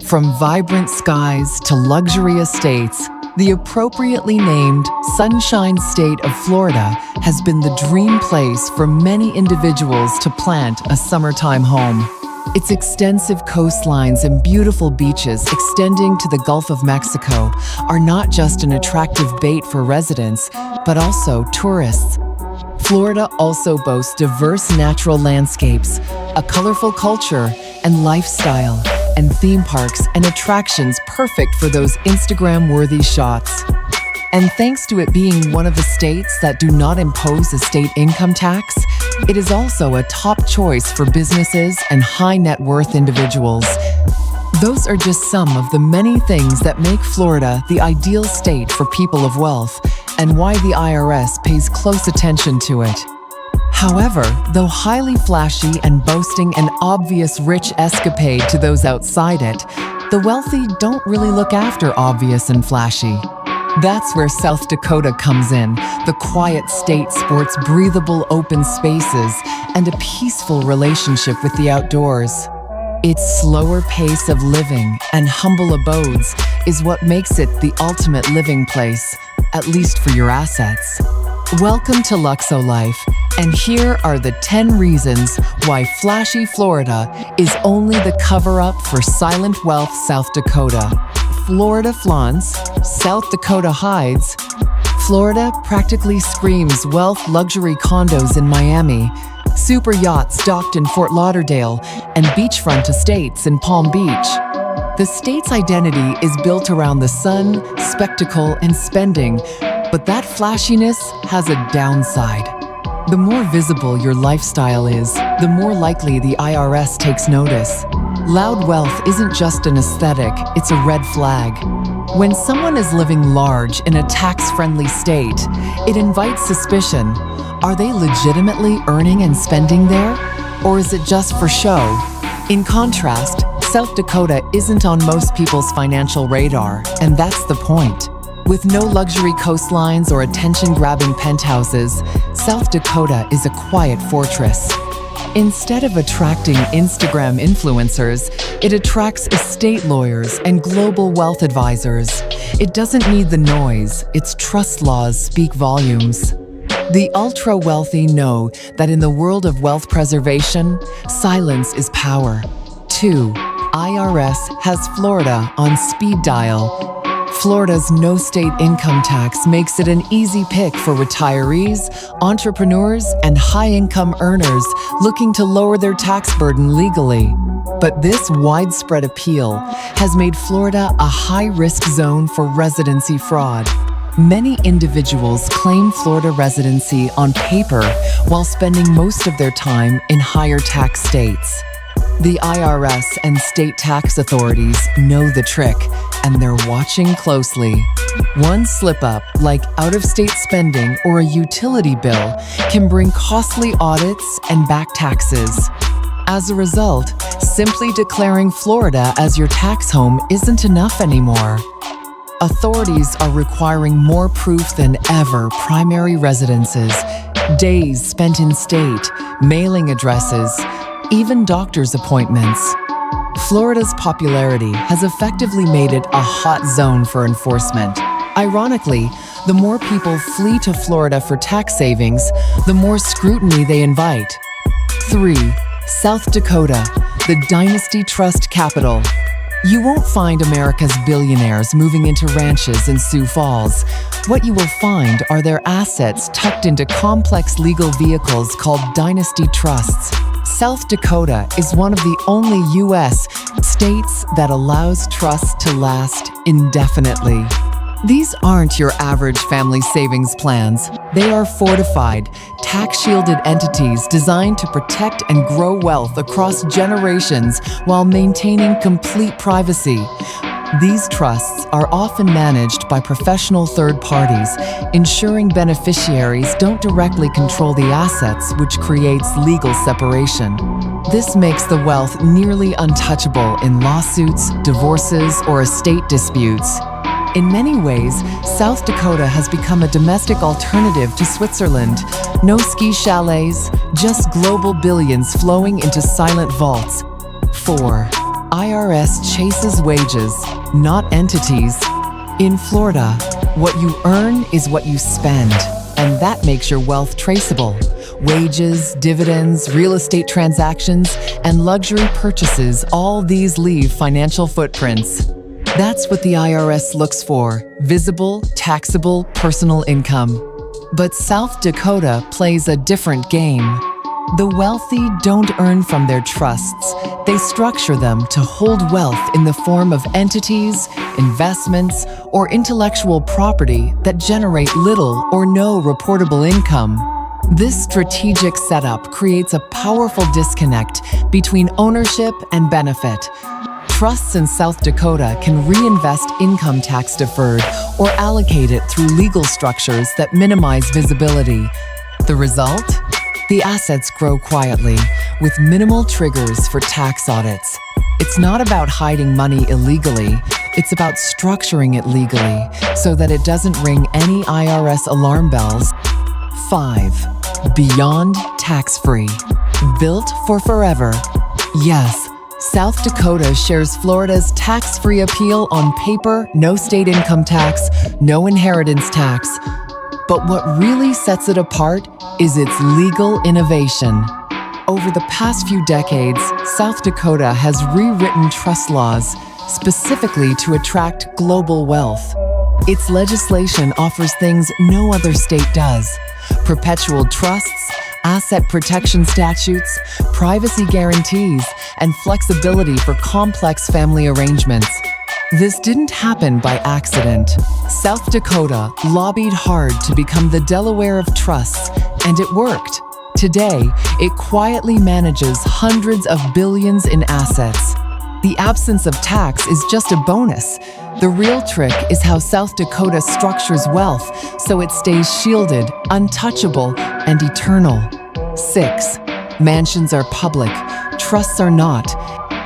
From vibrant skies to luxury estates, the appropriately named Sunshine State of Florida has been the dream place for many individuals to plant a summertime home. Its extensive coastlines and beautiful beaches extending to the Gulf of Mexico are not just an attractive bait for residents, but also tourists. Florida also boasts diverse natural landscapes, a colorful culture and lifestyle, and theme parks and attractions perfect for those Instagram-worthy shots. And thanks to it being one of the states that do not impose a state income tax, it is also a top choice for businesses and high net worth individuals. Those are just some of the many things that make Florida the ideal state for people of wealth and why the IRS pays close attention to it. However, though highly flashy and boasting an obvious rich escapade to those outside it, the wealthy don't really look after obvious and flashy. That's where South Dakota comes in. The quiet state sports breathable open spaces and a peaceful relationship with the outdoors. Its slower pace of living and humble abodes is what makes it the ultimate living place, at least for your assets. Welcome to Luxo-Life, and here are the 10 reasons why flashy Florida is only the cover-up for silent wealth South Dakota. Florida flaunts, South Dakota hides. Florida practically screams wealth, luxury condos in Miami, super yachts docked in Fort Lauderdale, and beachfront estates in Palm Beach. The state's identity is built around the sun, spectacle, and spending, but that flashiness has a downside. The more visible your lifestyle is, the more likely the IRS takes notice. Loud wealth isn't just an aesthetic, it's a red flag. When someone is living large in a tax-friendly state, it invites suspicion. Are they legitimately earning and spending there? Or is it just for show? In contrast, South Dakota isn't on most people's financial radar, and that's the point. With no luxury coastlines or attention-grabbing penthouses, South Dakota is a quiet fortress. Instead of attracting Instagram influencers, it attracts estate lawyers and global wealth advisors. It doesn't need the noise, its trust laws speak volumes. The ultra-wealthy know that in the world of wealth preservation, silence is power. 2. IRS has Florida on speed dial. Florida's no state income tax makes it an easy pick for retirees, entrepreneurs, and high-income earners looking to lower their tax burden legally. But this widespread appeal has made Florida a high-risk zone for residency fraud. Many individuals claim Florida residency on paper while spending most of their time in higher tax states. The IRS and state tax authorities know the trick, and they're watching closely. One slip-up, like out-of-state spending or a utility bill, can bring costly audits and back taxes. As a result, simply declaring Florida as your tax home isn't enough anymore. Authorities are requiring more proof than ever: primary residences, days spent in state, mailing addresses, even doctor's appointments. Florida's popularity has effectively made it a hot zone for enforcement. Ironically, the more people flee to Florida for tax savings, the more scrutiny they invite. 3. South Dakota, the dynasty trust capital. You won't find America's billionaires moving into ranches in Sioux Falls. What you will find are their assets tucked into complex legal vehicles called dynasty trusts. South Dakota is one of the only U.S. states that allows trusts to last indefinitely. These aren't your average family savings plans. They are fortified, tax-shielded entities designed to protect and grow wealth across generations while maintaining complete privacy. These trusts are often managed by professional third parties, ensuring beneficiaries don't directly control the assets, which creates legal separation. This makes the wealth nearly untouchable in lawsuits, divorces, or estate disputes. In many ways, South Dakota has become a domestic alternative to Switzerland. No ski chalets, just global billions flowing into silent vaults. 4. IRS chases wages, not entities. In Florida, what you earn is what you spend, and that makes your wealth traceable. Wages, dividends, real estate transactions, and luxury purchases, all these leave financial footprints. That's what the IRS looks for: visible, taxable, personal income. But South Dakota plays a different game. The wealthy don't earn from their trusts. They structure them to hold wealth in the form of entities, investments, or intellectual property that generate little or no reportable income. This strategic setup creates a powerful disconnect between ownership and benefit. Trusts in South Dakota can reinvest income tax deferred or allocate it through legal structures that minimize visibility. The result? The assets grow quietly, with minimal triggers for tax audits. It's not about hiding money illegally, it's about structuring it legally so that it doesn't ring any IRS alarm bells. 5. Beyond tax-free. Built for forever. Yes, South Dakota shares Florida's tax-free appeal on paper: no state income tax, no inheritance tax. But what really sets it apart is its legal innovation. Over the past few decades, South Dakota has rewritten trust laws specifically to attract global wealth. Its legislation offers things no other state does: perpetual trusts, asset protection statutes, privacy guarantees, and flexibility for complex family arrangements. This didn't happen by accident. South Dakota lobbied hard to become the Delaware of trusts, and it worked. Today, it quietly manages hundreds of billions in assets. The absence of tax is just a bonus. The real trick is how South Dakota structures wealth so it stays shielded, untouchable, and eternal. 6. Mansions are public, trusts are not.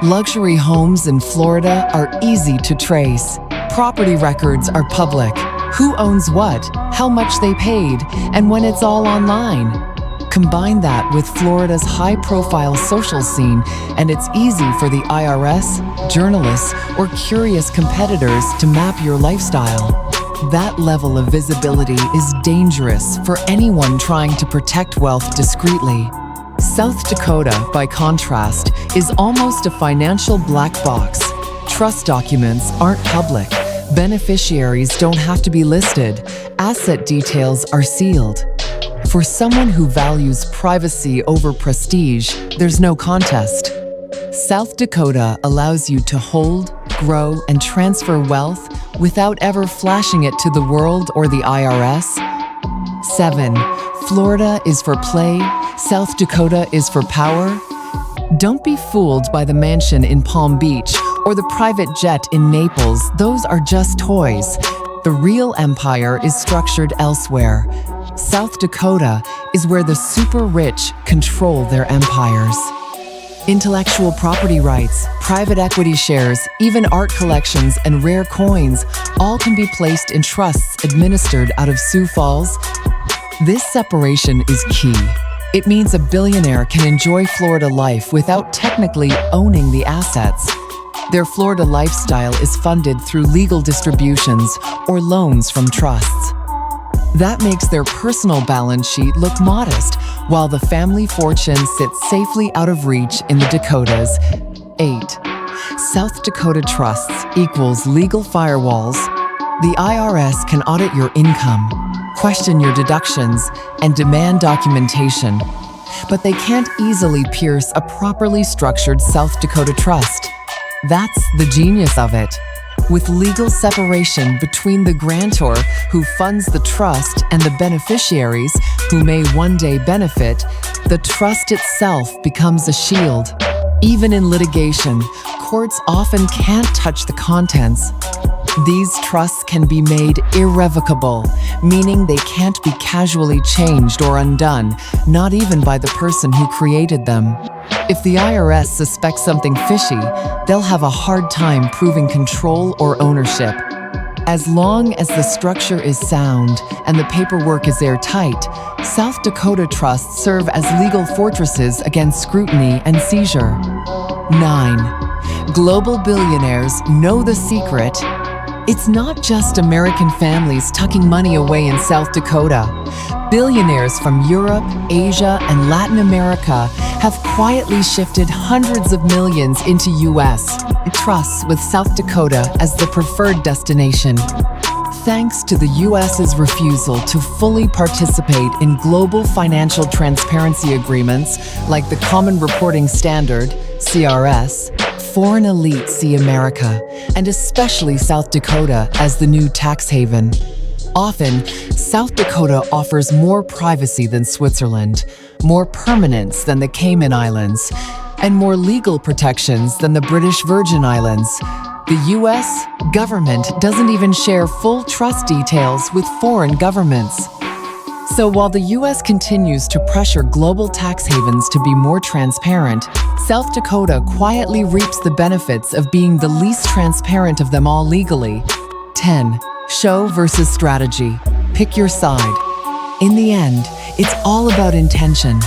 Luxury homes in Florida are easy to trace. Property records are public. Who owns what, how much they paid, and when it's all online. Combine that with Florida's high-profile social scene, and it's easy for the IRS, journalists, or curious competitors to map your lifestyle. That level of visibility is dangerous for anyone trying to protect wealth discreetly. South Dakota, by contrast, is almost a financial black box. Trust documents aren't public. Beneficiaries don't have to be listed. Asset details are sealed. For someone who values privacy over prestige, there's no contest. South Dakota allows you to hold, grow, and transfer wealth without ever flashing it to the world or the IRS. 7. Florida is for play, South Dakota is for power. Don't be fooled by the mansion in Palm Beach or the private jet in Naples. Those are just toys. The real empire is structured elsewhere. South Dakota is where the super rich control their empires. Intellectual property rights, private equity shares, even art collections and rare coins all can be placed in trusts administered out of Sioux Falls. This separation is key. It means a billionaire can enjoy Florida life without technically owning the assets. Their Florida lifestyle is funded through legal distributions or loans from trusts. That makes their personal balance sheet look modest, while the family fortune sits safely out of reach in the Dakotas. 8. South Dakota trusts equals legal firewalls. The IRS can audit your income, question your deductions, and demand documentation. But they can't easily pierce a properly structured South Dakota trust. That's the genius of it. With legal separation between the grantor, who funds the trust, and the beneficiaries, who may one day benefit, the trust itself becomes a shield. Even in litigation, courts often can't touch the contents. These trusts can be made irrevocable, meaning they can't be casually changed or undone, not even by the person who created them. If the IRS suspects something fishy, they'll have a hard time proving control or ownership. As long as the structure is sound and the paperwork is airtight, South Dakota trusts serve as legal fortresses against scrutiny and seizure. 9. Global billionaires know the secret. It's not just American families tucking money away in South Dakota. Billionaires from Europe, Asia, and Latin America have quietly shifted hundreds of millions into U.S. trusts with South Dakota as the preferred destination. Thanks to the U.S.'s refusal to fully participate in global financial transparency agreements like the Common Reporting Standard, CRS, foreign elites see America, and especially South Dakota, as the new tax haven. Often, South Dakota offers more privacy than Switzerland, more permanence than the Cayman Islands, and more legal protections than the British Virgin Islands. The U.S. government doesn't even share full trust details with foreign governments. So while the U.S. continues to pressure global tax havens to be more transparent, South Dakota quietly reaps the benefits of being the least transparent of them all legally. 10. Show versus strategy. Pick your side. In the end, it's all about intention.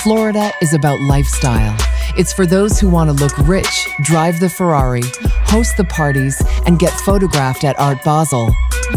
Florida is about lifestyle. It's for those who want to look rich, drive the Ferrari, host the parties, and get photographed at Art Basel.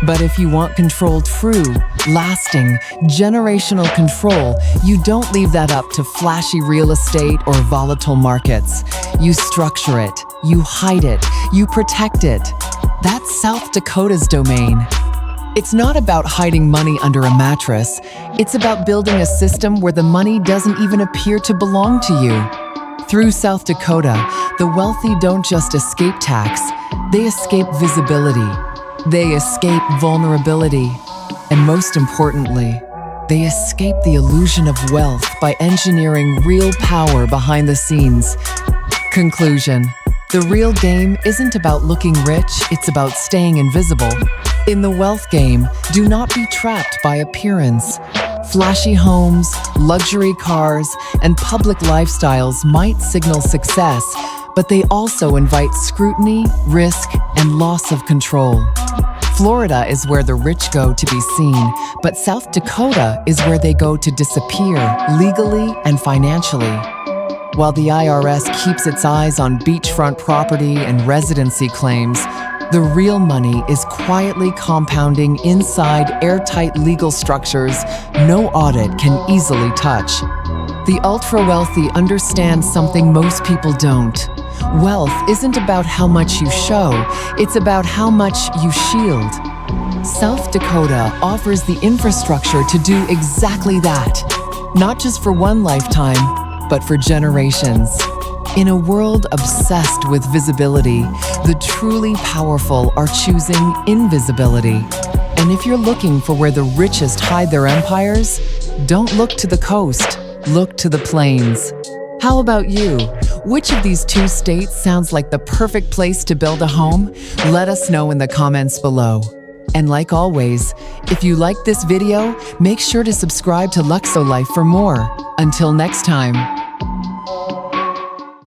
But if you want control, true, lasting, generational control, you don't leave that up to flashy real estate or volatile markets. You structure it, you hide it, you protect it. That's South Dakota's domain. It's not about hiding money under a mattress. It's about building a system where the money doesn't even appear to belong to you. Through South Dakota, the wealthy don't just escape tax, they escape visibility. They escape vulnerability. And most importantly, they escape the illusion of wealth by engineering real power behind the scenes. Conclusion: the real game isn't about looking rich, it's about staying invisible. In the wealth game, do not be trapped by appearance. Flashy homes, luxury cars, and public lifestyles might signal success, but they also invite scrutiny, risk, and loss of control. Florida is where the rich go to be seen, but South Dakota is where they go to disappear, legally and financially. While the IRS keeps its eyes on beachfront property and residency claims, the real money is quietly compounding inside airtight legal structures no audit can easily touch. The ultra-wealthy understand something most people don't. Wealth isn't about how much you show, it's about how much you shield. South Dakota offers the infrastructure to do exactly that, not just for one lifetime, but for generations. In a world obsessed with visibility, the truly powerful are choosing invisibility. And if you're looking for where the richest hide their empires, don't look to the coast, look to the plains. How about you? Which of these two states sounds like the perfect place to build a home? Let us know in the comments below. And like always, if you like this video, make sure to subscribe to Luxo-Life for more. Until next time.